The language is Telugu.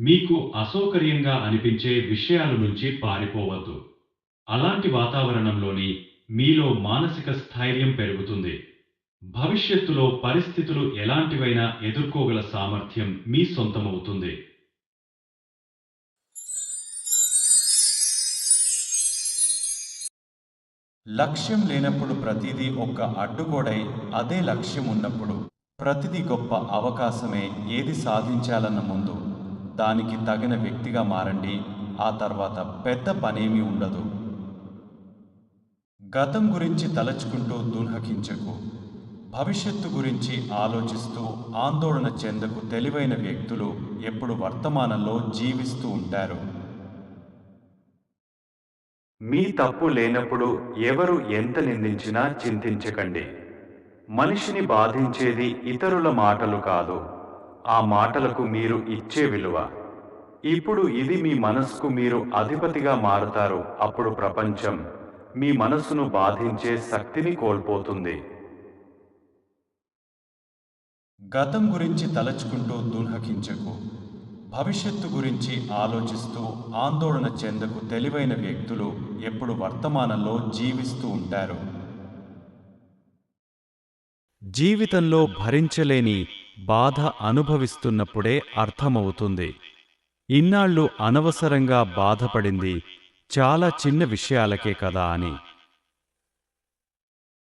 మీకు అసౌకర్యంగా అనిపించే విషయాల నుంచి పారిపోవద్దు. అలాంటి వాతావరణంలోని మీలో మానసిక స్థైర్యం పెరుగుతుంది. భవిష్యత్తులో పరిస్థితులు ఎలాంటివైనా ఎదుర్కోగల సామర్థ్యం మీ సొంతమవుతుంది. లక్ష్యం లేనప్పుడు ప్రతిదీ ఒక అడ్డుగోడై, అదే లక్ష్యం ఉన్నప్పుడు ప్రతిదీ గొప్ప అవకాశమే. ఏది సాధించాలన్న ముందు దానికి తగిన వ్యక్తిగా మారండి. ఆ తర్వాత పెద్ద పనేమీ ఉండదు. గతం గురించి తలచుకుంటూ దున్హకించకు. భవిష్యత్తు గురించి ఆలోచిస్తూ ఆందోళన చెందకు. తెలివైన వ్యక్తులు ఎప్పుడు వర్తమానంలో జీవిస్తూ ఉంటారు. మీ తప్పు లేనప్పుడు ఎవరు ఎంత నిందించినా చింతించకండి. మనిషిని బాధించేది ఇతరుల మాటలు కాదు, ఆ మాటలకు మీరు ఇచ్చే విలువ. ఇప్పుడు ఇది మీ మనస్సుకు మీరు అధిపతిగా మారుతారు. అప్పుడు ప్రపంచం మీ మనస్సును బాధించే శక్తిని కోల్పోతుంది. గతం గురించి తలచుకుంటూ దున్హకించకు. భవిష్యత్తు గురించి ఆలోచిస్తూ ఆందోళన చెందకు. తెలివైన వ్యక్తులు ఎప్పుడు వర్తమానంలో జీవిస్తూ ఉంటారు. జీవితంలో భరించలేని బాధ అనుభవిస్తున్నప్పుడే అర్థమవుతుంది ఇన్నాళ్ళు అనవసరంగా బాధపడింది చాలా చిన్న విషయాలకే కదా అని.